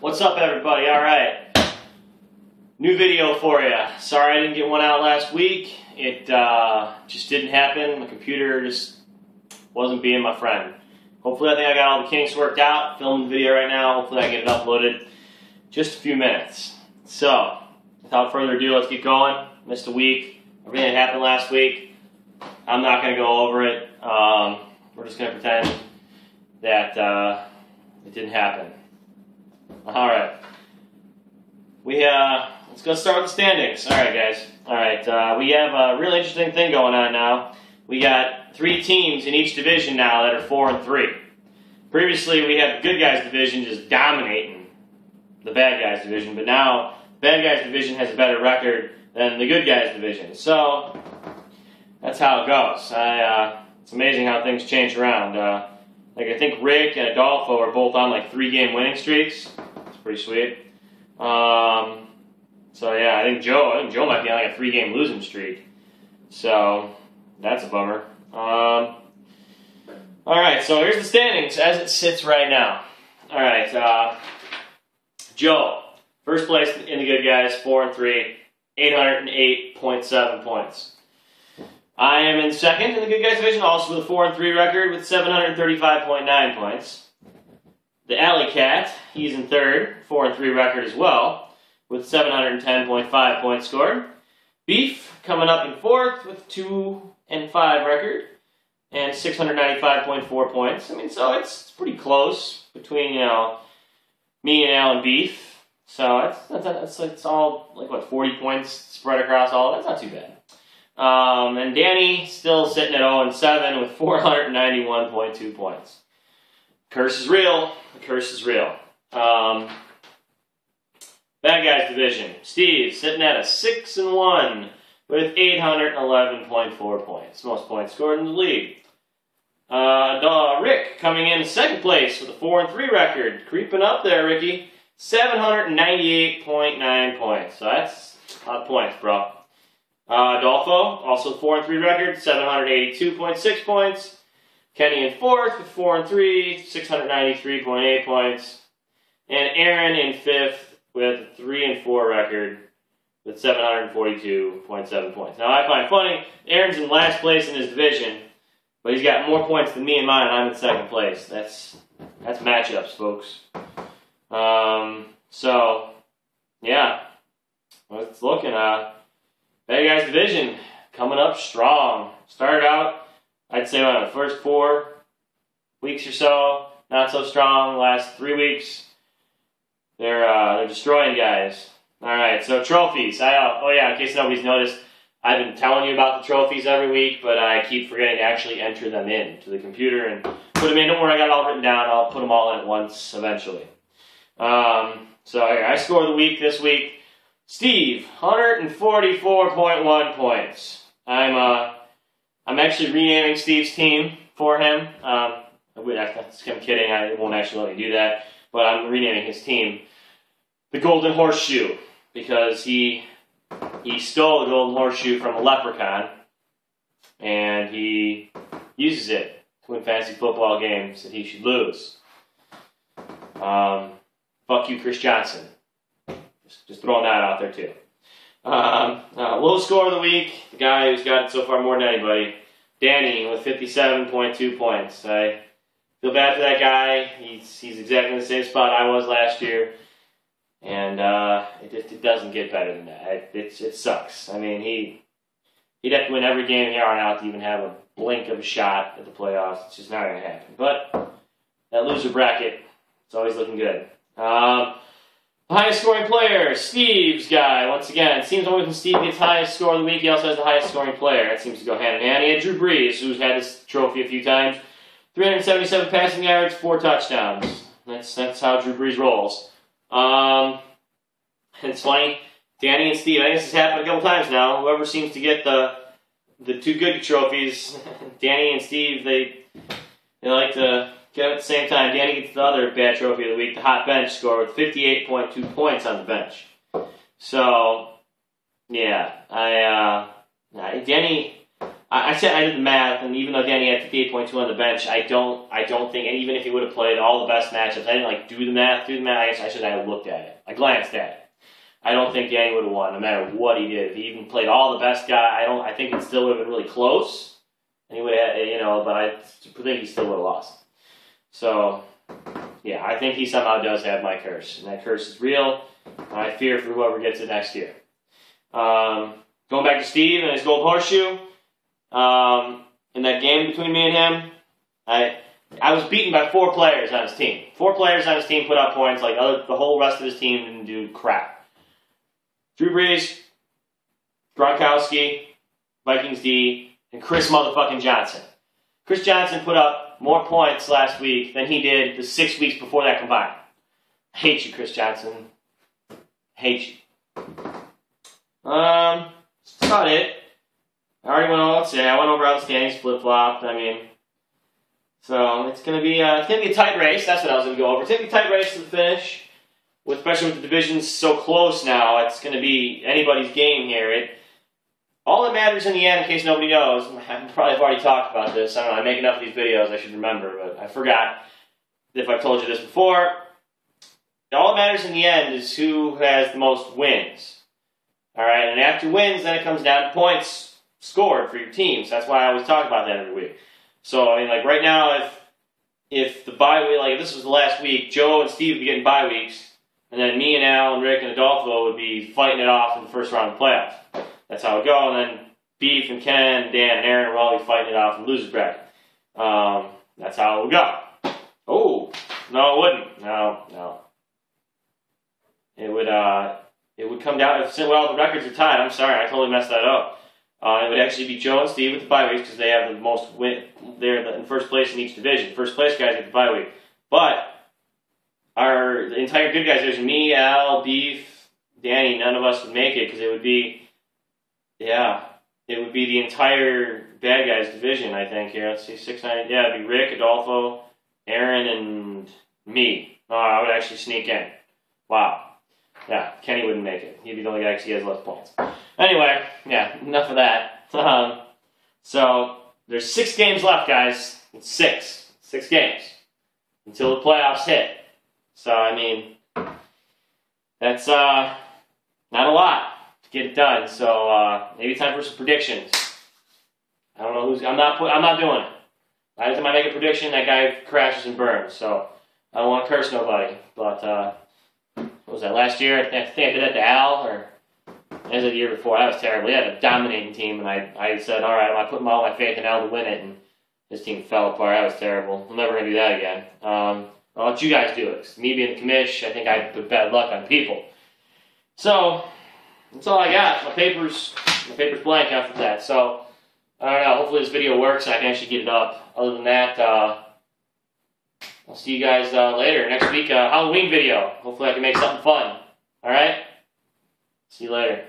What's up, everybody? Alright, new video for you. Sorry I didn't get one out last week. It just didn't happen. My computer just wasn't being my friend. Hopefully I think I got all the kinks worked out. Filming the video right now. Hopefully I get it uploaded just a few minutes. So, without further ado, let's get going. Missed a week. Everything that happened last week, I'm not going to go over it. We're just going to pretend that it didn't happen. Alright. Let's go start with the standings. Alright, guys. Alright, we have a really interesting thing going on now. We got 3 teams in each division now that are 4-3. Previously, we had the good guys division just dominating the bad guys division, but now the bad guys division has a better record than the good guys division. So, that's how it goes. It's amazing how things change around. Like, I think Rick and Adolfo are both on like 3-game winning streaks. It's pretty sweet. So yeah, I think Joe might be on like a 3-game losing streak. So that's a bummer. All right, so here's the standings as it sits right now. All right, Joe, first place in the good guys, 4-3, 808.7 points. I am in second in the good guys division, also with a 4-3 record with 735.9 points. The Alley Cat, he's in third, 4-3 record as well, with 710.5 points scored. Beef coming up in fourth with 2-5 record and 695.4 points. I mean, so it's pretty close between, you know, me and Al and Beef. So it's all like what, 40 points spread across all. That's not too bad. And Danny still sitting at 0-7 with 491.2 points. Curse is real. The curse is real. Bad guys division. Steve sitting at a 6-1 with 811.4 points. Most points scored in the league. Rick coming in second place with a 4-3 record. Creeping up there, Ricky. 798.9 points. So that's a lot of points, bro. Adolfo, also 4-3 record, 782.6 points. Kenny in fourth with 4-3, 693.8 points. And Aaron in fifth with a 3-4 record with 742.7 points. Now I find funny, Aaron's in last place in his division, but he's got more points than me and mine, and I'm in second place. That's matchups, folks. So, yeah, it's looking, Bad guys division coming up strong. Started out, I'd say, the first 4 weeks or so, not so strong. Last 3 weeks, they're destroying guys. All right, so trophies. Oh yeah, in case nobody's noticed, I've been telling you about the trophies every week, but I keep forgetting to actually enter them in to the computer and put them in. Don't worry, I got it all written down. I'll put them all in at once eventually. So I score of the week this week. Steve, 144.1 points. I'm actually renaming Steve's team for him. I'm kidding. I won't actually let me do that. But I'm renaming his team the Golden Horseshoe because he stole the Golden Horseshoe from a leprechaun and he uses it to win fantasy football games that he should lose. Fuck you, Chris Johnson. Just throwing that out there, too. Low score of the week, the guy who's got it so far more than anybody, Danny with 57.2 points. I feel bad for that guy. He's exactly in the same spot I was last year. And it doesn't get better than that. It sucks. I mean, he'd have to win every game here on out to even have a blink of a shot at the playoffs. It's just not going to happen. But that loser bracket, it's always looking good. The highest scoring player, Steve's guy. Once again, it seems only when Steve gets highest score of the week, he also has the highest scoring player. That seems to go hand in hand. He had Drew Brees, who's had this trophy a few times. 377 passing yards, 4 touchdowns. That's how Drew Brees rolls. It's funny, Danny and Steve, I think this has happened a couple times now. Whoever seems to get the 2 good trophies, Danny and Steve, they like to get at the same time. Danny gets the other bad trophy of the week, the hot bench score with 58.2 points on the bench. So, yeah, Danny I said I did the math, and even though Danny had 58.2 on the bench, I don't think, and even if he would have played all the best matchups, I didn't like do the math. I guess I should have looked at it. I glanced at it. I don't think Danny would have won, no matter what he did. If he even played all the best guy, I think it still would have been really close, and he would have, but I think he still would have lost. So, yeah, I think he somehow does have my curse, and that curse is real. I fear for whoever gets it next year. Going back to Steve and his gold horseshoe. In that game between me and him, I was beaten by 4 players on his team. 4 players on his team put up points. Like the whole rest of his team didn't do crap. Drew Brees, Gronkowski, Vikings D, and Chris motherfucking Johnson. Chris Johnson put up more points last week than he did the 6 weeks before that combined. I hate you, Chris Johnson. I hate you. That's about it. I already went I went over how the standings flip-flopped. So it's gonna be a tight race. That's what I was gonna go over. It's gonna be a tight race to the finish, especially with the divisions so close now. It's gonna be anybody's game here. All that matters in the end, in case nobody knows, I probably have already talked about this. I don't know. I make enough of these videos. I should remember, but I forgot if I've told you this before. All that matters in the end is who has the most wins. All right, and after wins, then it comes down to points scored for your teams. That's why I always talk about that every week. So, like right now, if the bye week, like if this was the last week, Joe and Steve would be getting bye weeks, and then me and Al and Rick and Adolfo would be fighting it off in the first round of the playoffs. That's how it would go, and then Beef and Ken, Dan, and Aaron would all be fighting it off in the losers bracket. That's how it would go. Oh, no, it wouldn't. No. It would come down, well, the records are tied. I'm sorry, I totally messed that up. It would actually be Joe and Steve with the bye weeks because they have the most win. They're in first place in each division. First place guys get the bye week. But the entire good guys division, me, Al, Beef, Danny, none of us would make it because it would be, it would be the entire bad guys division, I think. Here, let's see, 6, 9, it'd be Rick, Adolfo, Aaron, and me. I would actually sneak in. Wow. Yeah, Kenny wouldn't make it. He'd be the only guy because he has less points. Anyway, enough of that. So, there's 6 games left, guys. It's 6. 6 games. Until the playoffs hit. So, that's not a lot to get it done. So, maybe time for some predictions. I don't know I'm not doing it. Every time I make a prediction, that guy crashes and burns. So, I don't want to curse nobody. But, what was that, last year? I think I did that to Al, or as of the year before. That was terrible. He had a dominating team, and I said, all right, I'm putting all my faith in Al to win it, and his team fell apart. That was terrible. I'm never going to do that again. I'll let you guys do it. Me being the commish, I think I put bad luck on people. So, that's all I got. My paper's blank after that. So, I don't know. Hopefully this video works, and I can actually get it up. Other than that, I'll see you guys later. Next week, Halloween video. Hopefully I can make something fun. Alright? See you later.